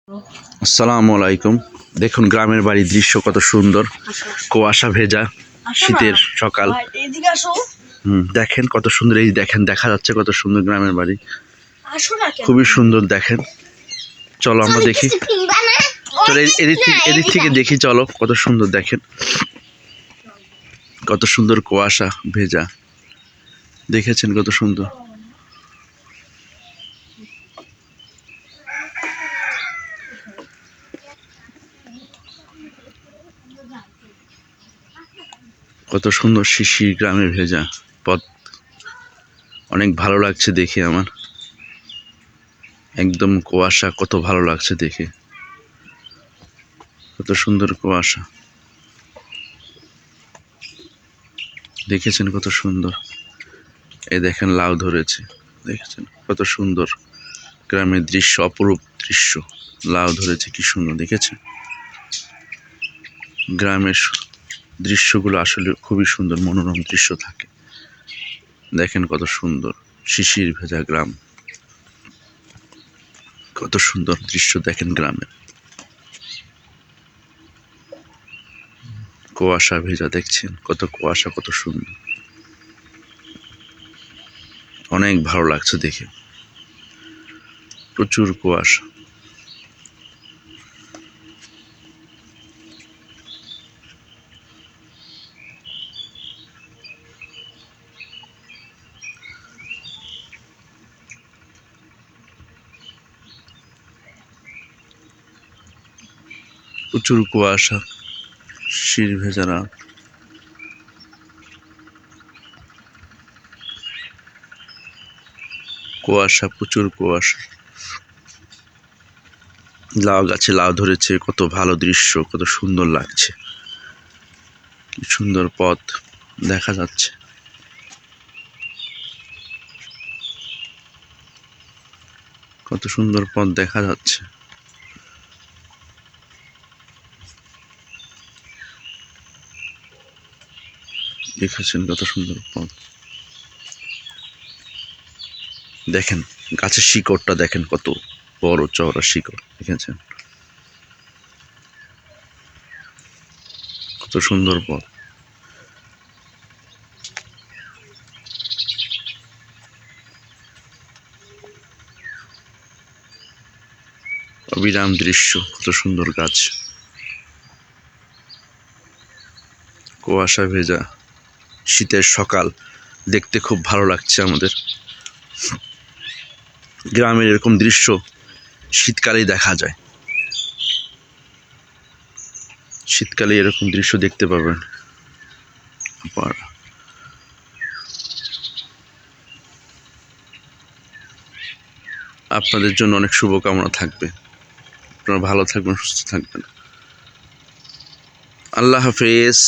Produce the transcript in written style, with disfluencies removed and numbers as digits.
আসসালামু আলাইকুম। দেখুন গ্রামের বাড়ির দৃশ্য কত সুন্দর, কুয়াশা ভেজা শীতের সকাল। দেখেন কত সুন্দর, এই দেখেন দেখা যাচ্ছে কত সুন্দর গ্রামের বাড়ি, খুবই সুন্দর। দেখেন চলো আমরা দেখি, চলো এদিক থেকে দেখি, চলো কত সুন্দর। দেখেন কত সুন্দর কুয়াশা ভেজা, দেখেছেন কত সুন্দর। কত সুন্দর শিশির, গ্রামের ভেজা পথ, অনেক ভালো লাগছে দেখে আমার। একদম কুয়াশা, কত ভালো লাগছে দেখে, কত সুন্দর কুয়াশা। দেখেছেন কত সুন্দর, এই দেখেন লাউ ধরেছে, দেখেছেন কত সুন্দর গ্রামের দৃশ্য, অপরূপ দৃশ্য। লাউ ধরেছে কি সুন্দর, দেখেছেন। গ্রামের দৃশ্যগুলো আসলে খুবই সুন্দর, মনোরম দৃশ্য থাকে। দেখেন কত সুন্দর শিশির ভেজা গ্রাম, কত সুন্দর দৃশ্য। দেখেন গ্রামের কুয়াশা ভেজা, দেখছেন কত কুয়াশা, কত সুন্দর, অনেক ভালো লাগছে দেখে, প্রচুর কুয়াশা। প্রচুর কুয়াশা, শির ভেজারা, কুয়াশা, প্রচুর কুয়াশা। লাউ গাছে লাউ ধরেছে, কত ভালো দৃশ্য, কত সুন্দর লাগছে, কি সুন্দর পথ দেখা যাচ্ছে, কত সুন্দর পথ দেখা যাচ্ছে। দেখেছেন কত সুন্দর পথ। দেখেন গাছের শিকড়টা, দেখেন কত বড় চওড়া শিকড়, দেখেছেন কত সুন্দর পথ। অবিরাম দৃশ্য, কত সুন্দর গাছ, কুয়াশা ভেজা শীতের সকাল, দেখতে খুব ভালো লাগছে আমাদের। গ্রামের এরকম দৃশ্য শীতকালেই দেখা যায়, শীতকালে এরকম দৃশ্য দেখতে পাবেন। আবার আপনাদের জন্য অনেক শুভকামনা থাকবে, আপনারা ভালো থাকবেন, সুস্থ থাকবেন। আল্লাহ হাফেজ।